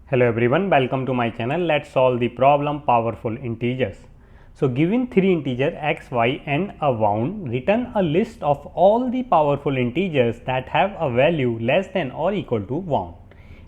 Hello everyone, welcome to my channel. Let's solve the problem powerful integers. So given three integers x, y and a bound, return a list of all the powerful integers that have a value less than or equal to bound.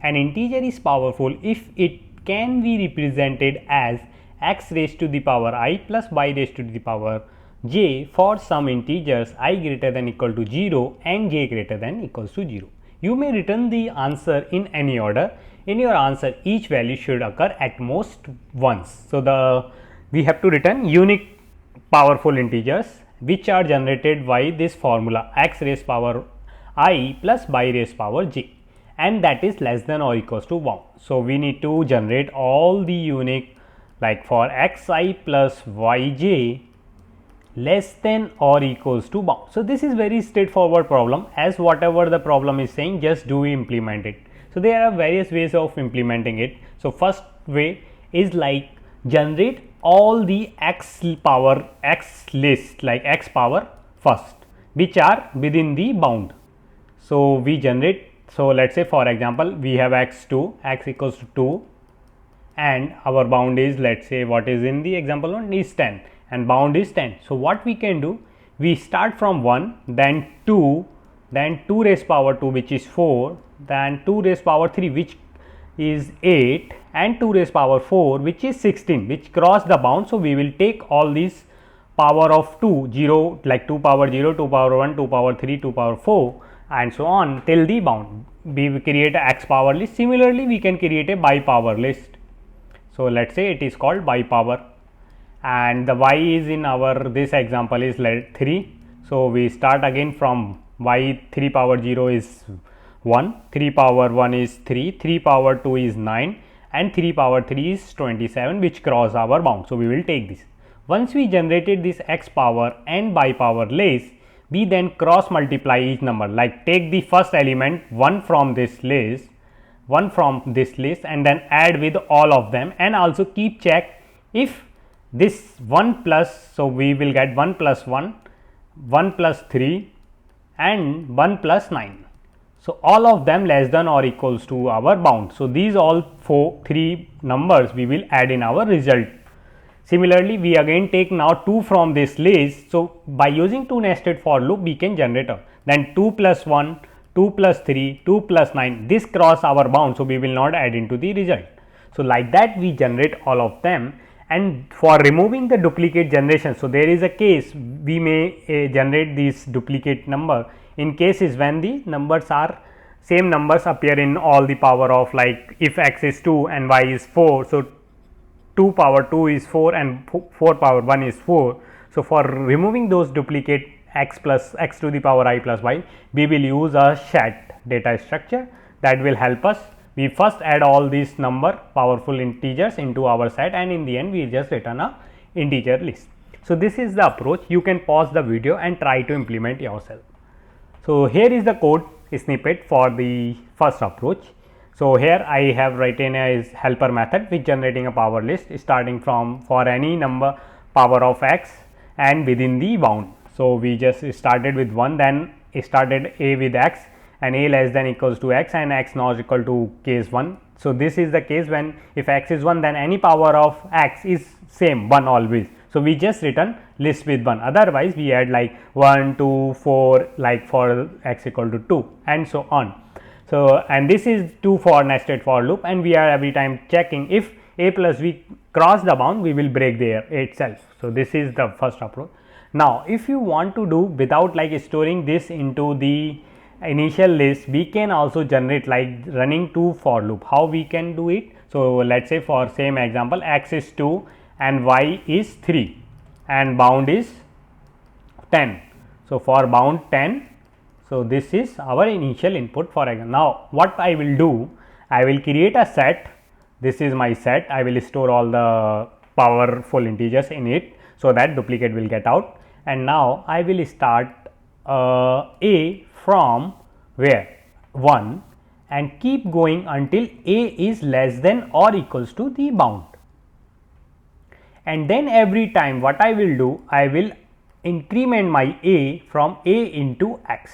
An integer is powerful if it can be represented as x raised to the power I plus y raised to the power j for some integers I greater than equal to 0 and j greater than equals to 0. You may return the answer in any order. In your answer, each value should occur at most once. So we have to return unique powerful integers which are generated by this formula x raised power I plus y raised power j, and that is less than or equals to bound. So we need to generate all the unique, like for xi plus yj less than or equals to bound. So this is very straightforward problem, as whatever the problem is saying, just do implement it. So there are various ways of implementing it. So first way is like generate all the x power x list, like x power first, which are within the bound. So we generate, so let's say for example we have x2, x equals to 2, and our bound is, let's say what is in the example 1 is 10 and bound is 10. So what we can do, we start from 1, then 2, then 2 raised power 2 which is 4, then 2 raised power 3 which is 8, and 2 raised power 4 which is 16, which cross the bound. So we will take all these power of 2, 0, like 2 power 0, 2 power 1, 2 power 3, 2 power 4 and so on till the bound. We will create a x power list. Similarly we can create a by power list. So let's say it is called by power, and the y is in our this example is 3. So we start again from y. 3 power 0 is 1, 3 power 1 is 3, 3 power 2 is 9 and 3 power 3 is 27, which cross our bound. So we will take this. Once we generated this x power and by power list, we then cross multiply each number, like take the first element 1 from this list, and then add with all of them, and also keep check if this 1 plus, so we will get 1 plus 1, 1 plus 3 and 1 plus 9. So all of them less than or equals to our bound. So these all three numbers we will add in our result. Similarly we again take now 2 from this list. So by using 2 nested for loop we can generate a, then 2 plus 1, 2 plus 3, 2 plus 9, this cross our bound, so we will not add into the result. So like that we generate all of them. And for removing the duplicate generation, so there is a case we may generate this duplicate number in cases when the numbers are same numbers appear in all the power of, like if x is 2 and y is 4, so 2 power 2 is 4 and 4 power 1 is 4. So for removing those duplicate x plus x to the power I plus y, we will use a SHAT data structure that will help us. We first add all these number powerful integers into our set, and in the end we just return a integer list. So this is the approach. You can pause the video and try to implement yourself. So here is the code snippet for the first approach. So here I have written a helper method with generating a power list starting from for any number power of x and within the bound. So we just started with 1, then started a with x and a less than equals to x and x not equal to case 1. So this is the case when if x is 1, then any power of x is same 1 always. So we just return list with 1, otherwise we add like 1, 2, 4, like for x equal to 2 and so on. So and this is 2 for nested for loop, and we are every time checking if a plus b cross the bound, we will break there itself. So this is the first approach. Now if you want to do without like storing this into the initial list, we can also generate like running 2 for loop. How we can do it? So let's say for same example x is 2 and y is 3 and bound is 10. So for bound 10, so this is our initial input for example. Now what I will do, I will create a set. This is my set. I will store all the powerful integers in it so that duplicate will get out. And now I will start a from where 1 and keep going until a is less than or equals to the bound. And then every time what I will do, I will increment my a from a into x,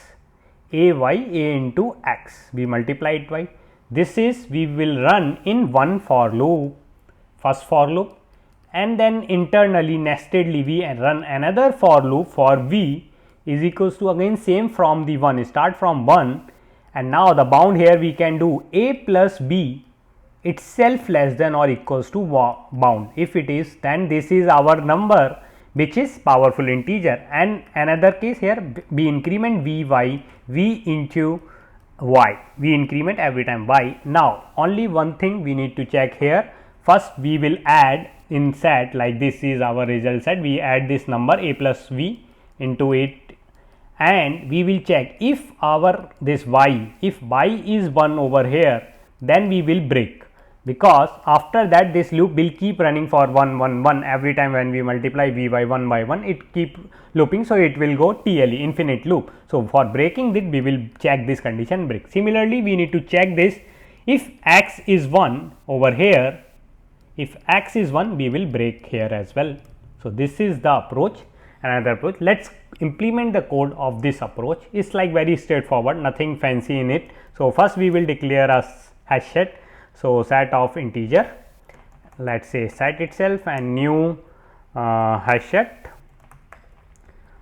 a into x, we multiply it by this is we will run in one for loop, first for loop, and then internally nestedly we run another for loop for v is equals to again same from the 1, start from 1, and now the bound here we can do a plus b itself less than or equals to bound. If it is, then this is our number which is powerful integer, and another case here we increment vy, v into y, we increment every time y. Now only one thing we need to check here, first we will add in set, like this is our result set, we add this number a plus v into it, and we will check if our this y, if y is 1 over here, then we will break, because after that this loop will keep running for 1 1 1 every time when we multiply vy 1 by 1, it keep looping, so it will go TLE, infinite loop. So for breaking it we will check this condition break. Similarly we need to check this, if x is 1 over here, if x is 1 we will break here as well. So this is the approach. Another approach, let's implement the code of this approach. It's like very straightforward, nothing fancy in it. So first we will declare a hash set, so set of integer, let's say set itself and new hash set.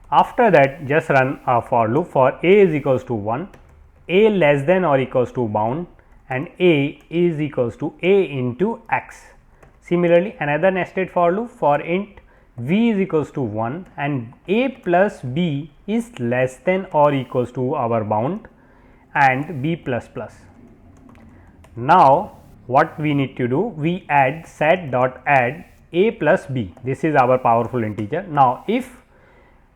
After that just run a for loop for a is equals to 1, a less than or equals to bound, and a is equals to a into x. Similarly another nested for loop for int v is equals to 1 and a plus b is less than or equals to our bound and b plus plus. Now what we need to do, we add set dot add a plus b, this is our powerful integer. Now if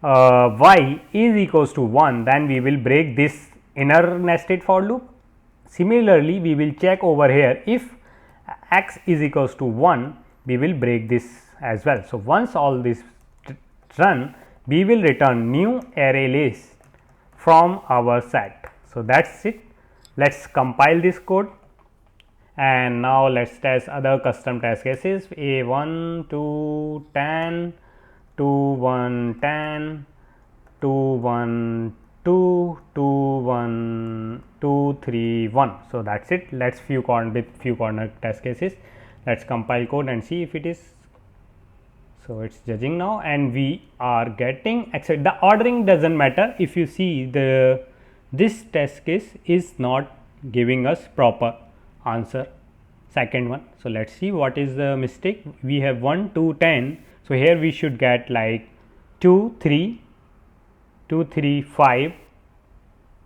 y is equals to 1, then we will break this inner nested for loop. Similarly we will check over here, if x is equals to 1, we will break this as well. So once all this run, we will return new array list from our set. So that's it. Let's compile this code, and now let's test other custom test cases, a1 to 10 to 1 10 to 1 2 to 1 2 3 1. So that's it. Let's few corner test cases. Let's compile code and see if it is. So it's judging now, and we are getting accept. The ordering doesn't matter. If you see this test case is not giving us proper answer, second one. So let's see what is the mistake. We have 1 2 10. So here we should get like 2 3 2 3 5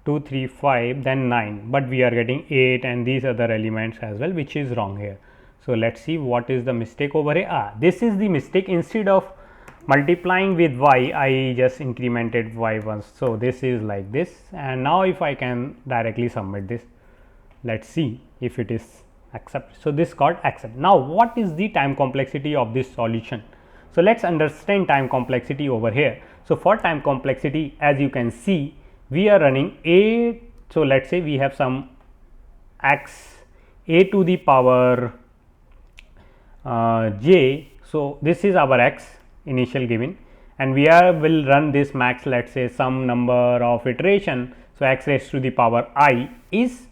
2 3 5 then 9, but we are getting 8 and these other elements as well, which is wrong here. So let's see what is the mistake over here. This is the mistake. Instead of multiplying with y, I just incremented y once. So this is like this, and now if I can directly submit this, let's see if it is accepted. So this got accepted. Now what is the time complexity of this solution? So let's understand time complexity over here. So for time complexity, as you can see, we are running a, so let's say we have some x a to the power j. So this is our x initial given, and we will run this max, let's say some number of iteration. So x raised to the power I is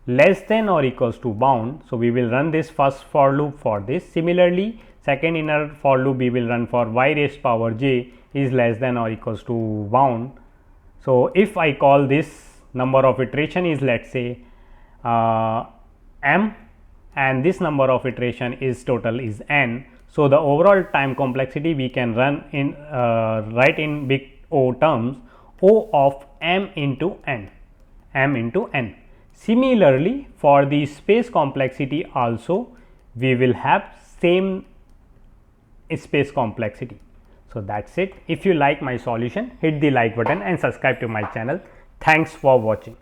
less than or equals to bound. So we will run this first for loop for this. Similarly second inner for loop we will run for y raised power j is less than or equals to bound. So if I call this number of iteration is, let's say m, and this number of iteration is total is n. So the overall time complexity we can run in write in big O terms, O of m into n, m into n. Similarly for the space complexity also we will have same space complexity. So that's it. If you like my solution, hit the like button and subscribe to my channel. Thanks for watching.